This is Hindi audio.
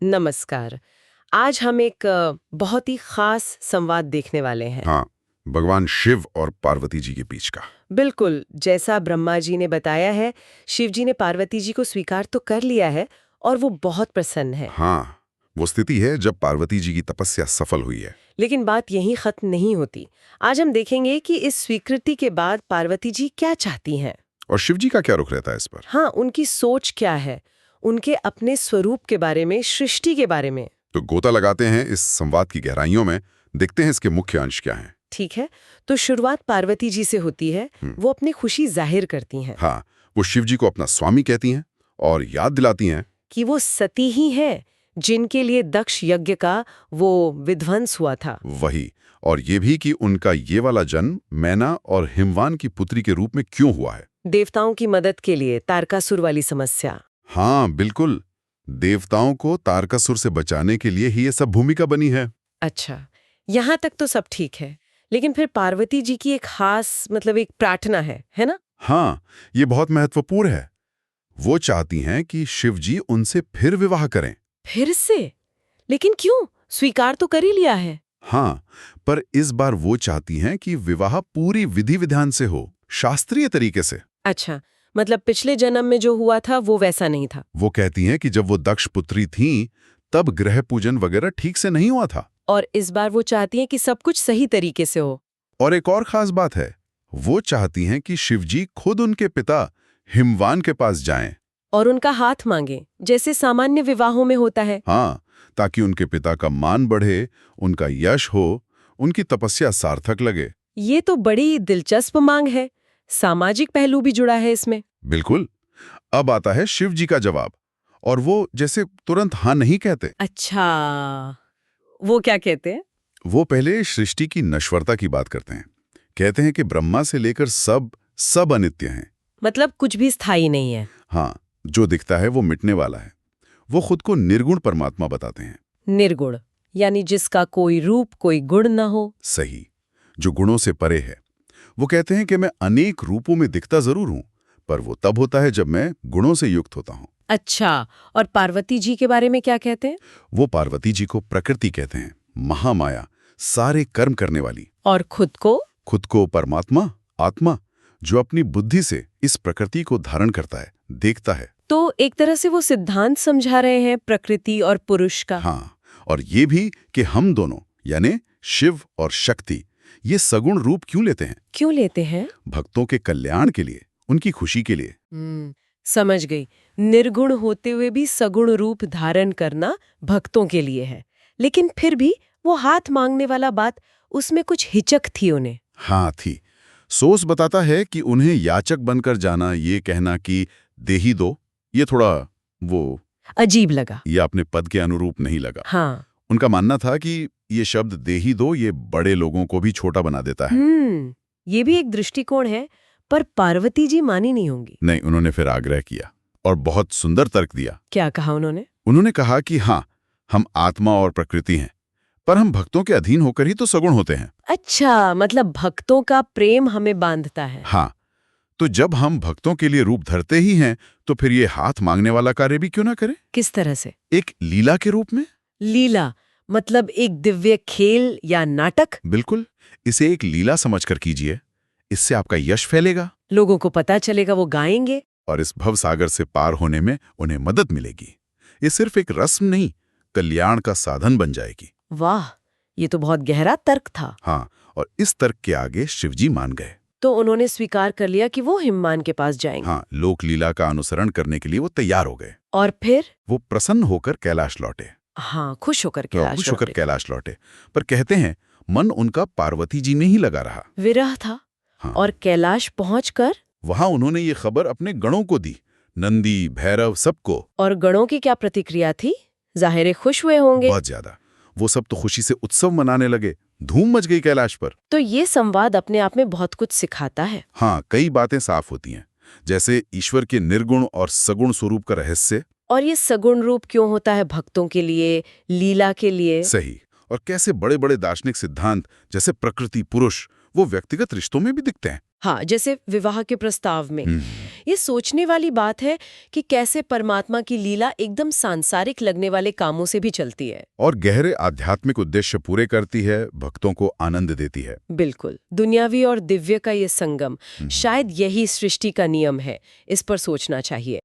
नमस्कार। आज हम एक बहुत ही खास संवाद देखने वाले हैं। हाँ, भगवान शिव और पार्वती जी के बीच का। बिल्कुल, जैसा ब्रह्मा जी ने बताया है, शिव जी ने पार्वती जी को स्वीकार तो कर लिया है और वो बहुत प्रसन्न है। हाँ, वो स्थिति है जब पार्वती जी की तपस्या सफल हुई है। लेकिन बात यहीं खत्म नहीं होती। आज हम देखेंगे कि इस स्वीकृति के बाद पार्वती जी क्या चाहती हैं। और शिव जी का क्या रुख रहता है इस पर? हाँ, उनकी सोच क्या है, उनके अपने स्वरूप के बारे में, सृष्टि के बारे में। तो गोता लगाते हैं इस संवाद की गहराइयों में, देखते हैं इसके मुख्य अंश क्या हैं। ठीक है, तो शुरुआत पार्वती जी से होती है। वो अपनी खुशी जाहिर करती हैं हाँ, वो शिव जी को अपना स्वामी कहती हैं और याद दिलाती हैं। कि वो सती ही है जिनके लिए दक्ष यज्ञ का वो विध्वंस हुआ था। वही, और ये भी कि उनका ये वाला जन्म मैना और हिमवान की पुत्री के रूप में क्यों हुआ है। देवताओं की मदद के लिए, तारकासुर वाली समस्या। हाँ, बिल्कुल। देवताओं को तारकासुर से बचाने के लिए ही ये सब भूमिका बनी है। अच्छा, यहाँ तक तो सब ठीक है, लेकिन फिर पार्वती जी की एक खास एक प्रार्थना है ना? हाँ, ये बहुत महत्वपूर्ण है। वो चाहती हैं कि शिव जी उनसे फिर विवाह करें। फिर से? लेकिन क्यों? स्वीकार तो कर ही लिया है। हाँ, पर इस बार वो चाहती हैं कि विवाह पूरी विधि विधान से हो, शास्त्रीय तरीके से। अच्छा, मतलब पिछले जन्म में जो हुआ था वो वैसा नहीं था। वो कहती हैं कि जब वो दक्ष पुत्री थीं, तब ग्रह पूजन वगैरह ठीक से नहीं हुआ था। और इस बार वो चाहती हैं कि सब कुछ सही तरीके से हो। और एक और खास बात है, वो चाहती हैं कि शिव जी खुद उनके पिता हिमवान के पास जाएं। और उनका हाथ मांगे, जैसे सामान्य विवाहों में होता है। हाँ, ताकि उनके पिता का मान बढ़े, उनका यश हो, उनकी तपस्या सार्थक लगे। ये तो बड़ी दिलचस्प मांग है। सामाजिक पहलू भी जुड़ा है इसमें। बिल्कुल। अब आता है शिव जी का जवाब, और वो जैसे तुरंत हाँ नहीं कहते। अच्छा, वो क्या कहते हैं? वो पहले सृष्टि की नश्वरता की बात करते हैं। कहते हैं कि ब्रह्मा से लेकर सब अनित्य हैं। मतलब कुछ भी स्थायी नहीं है। हाँ, जो दिखता है वो मिटने वाला है। वो खुद को निर्गुण परमात्मा बताते हैं। निर्गुण, यानी जिसका कोई रूप, कोई गुण न हो। सही, जो गुणों से परे है। वो कहते हैं कि मैं अनेक रूपों में दिखता जरूर हूं, पर वो तब होता है जब मैं गुणों से युक्त होता हूं। अच्छा, और पार्वती जी के बारे में क्या कहते हैं? वो पार्वती जी को प्रकृति कहते हैं, महामाया, सारे कर्म करने वाली। और खुद को परमात्मा, आत्मा, जो अपनी बुद्धि से इस प्रकृति को धारण करता है, देखता है। तो एक तरह से वो सिद्धांत समझा रहे हैं प्रकृति और पुरुष का। हाँ, और ये भी कि हम दोनों, यानी शिव और शक्ति, ये सगुण रूप क्यों लेते हैं? क्यों लेते हैं? भक्तों के कल्याण के लिए, उनकी खुशी के लिए। समझ गई। निर्गुण होते हुए भी सगुण रूप धारण करना भक्तों के लिए है। लेकिन फिर भी वो हाथ मांगने वाला बात, उसमें कुछ हिचक थी उन्हें। हाँ थी। सोस बताता है कि उन्हें याचक बनकर जाना, ये कहना कि दे ही दो, ये थोड़ा वो अजीब लगा। ये अपने पद के अनुरूप नहीं लगा। हाँ। उनका मानना था कि ये शब्द दे ही दो, ये बड़े लोगों को भी छोटा बना देता है। ये भी एक दृष्टिकोण है, पर पार्वती जी मानी नहीं होंगी। नहीं, उन्होंने फिर आग्रह किया और बहुत सुंदर तर्क दिया। क्या कहा उन्होंने? उन्होंने कहा कि हाँ, हम आत्मा और प्रकृति हैं, पर हम भक्तों के अधीन होकर ही तो सगुण होते हैं। अच्छा, मतलब भक्तों का प्रेम हमें बांधता है। हाँ, तो जब हम भक्तों के लिए रूप धरते ही हैं, तो फिर ये हाथ मांगने वाला कार्य भी क्यों ना करें? किस तरह से? एक लीला के रूप में। लीला मतलब एक दिव्य खेल या नाटक? बिल्कुल, इसे एक लीला समझकर कीजिए। इससे आपका यश फैलेगा, लोगों को पता चलेगा, वो गाएंगे। और इस भवसागर से पार होने में उन्हें मदद मिलेगी। ये सिर्फ एक रस्म नहीं, कल्याण का साधन बन जाएगी। वाह, ये तो बहुत गहरा तर्क था। हाँ, और इस तर्क के आगे शिवजी मान गए। तो उन्होंने स्वीकार कर लिया कि वो हिमवान के पास जाएंगे। हाँ, लोक लीला का अनुसरण करने के लिए वो तैयार हो गए। और फिर वो प्रसन्न होकर कैलाश लौटे। हाँ, खुश होकर कैलाश लौटे। पर कहते हैं मन उनका पार्वती जी में ही लगा रहा। विरह था। हाँ। और कैलाश पहुंचकर वहां उन्होंने ये खबर अपने गणों को दी, नंदी, भैरव, सबको। और गणों की क्या प्रतिक्रिया थी? जाहिर खुश हुए होंगे। बहुत ज्यादा। वो सब तो खुशी से उत्सव मनाने लगे, धूम मच गई कैलाश पर। तो ये संवाद अपने आप में बहुत कुछ सिखाता है। हाँ, कई बातें साफ होती हैं, जैसे ईश्वर के निर्गुण और सगुण स्वरूप का रहस्य। और ये सगुण रूप क्यों होता है भक्तों के लिए, लीला के लिए। सही। और कैसे बड़े बड़े दार्शनिक सिद्धांत जैसे प्रकृति, पुरुष, वो व्यक्तिगत रिश्तों में भी दिखते हैं। हाँ, जैसे विवाह के प्रस्ताव में। ये सोचने वाली बात है कि कैसे परमात्मा की लीला एकदम सांसारिक लगने वाले कामों से भी चलती है और गहरे आध्यात्मिक उद्देश्य पूरे करती है, भक्तों को आनंद देती है। बिल्कुल, दुनियावी और दिव्य का ये संगम शायद यही सृष्टि का नियम है। इस पर सोचना चाहिए।